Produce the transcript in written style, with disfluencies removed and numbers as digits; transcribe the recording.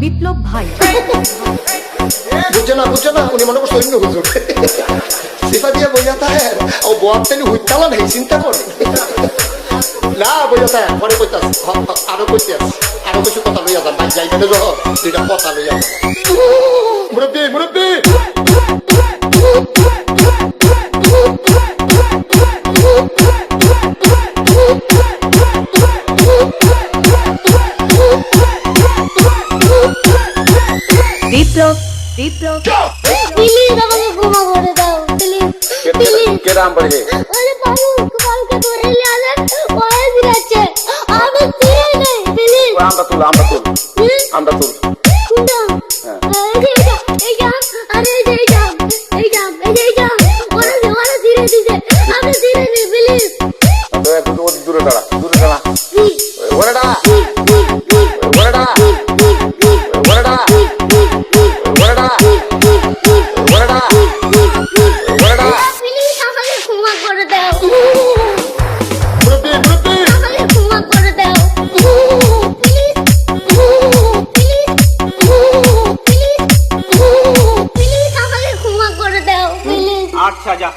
বিপ্লব ভাই বুঝছে না উনি মনে করছে অন্য হুজুর সিফা দিয়ে বইয়া থাকে ও বোয়ার তেলি হুইতালা নেই চিন্তা করে না বইয়া থাকে পরে কইতাস আরো কইতে আরো কিছু কথা লইয়া যান ভাই যাইবে না যখন দুইটা কথা লইয়া যান মুরব্বী বিপ্লব প্লিজ আমাকে ক্ষমা করে দাও প্লিজ কে রাম পড়ে ওরে বাবু কালকে ধরে নিয়ে আসেন ওরে দিচ্ছে আমি চিনি নাই প্লিজ আমরা তুল কোনটা এই জাম আরে এই জাম ওরে ধীরে দিছে আমি চিনি নাই প্লিজ দূরে দাঁড়া ওরে দাঁড়া আচ্ছা যা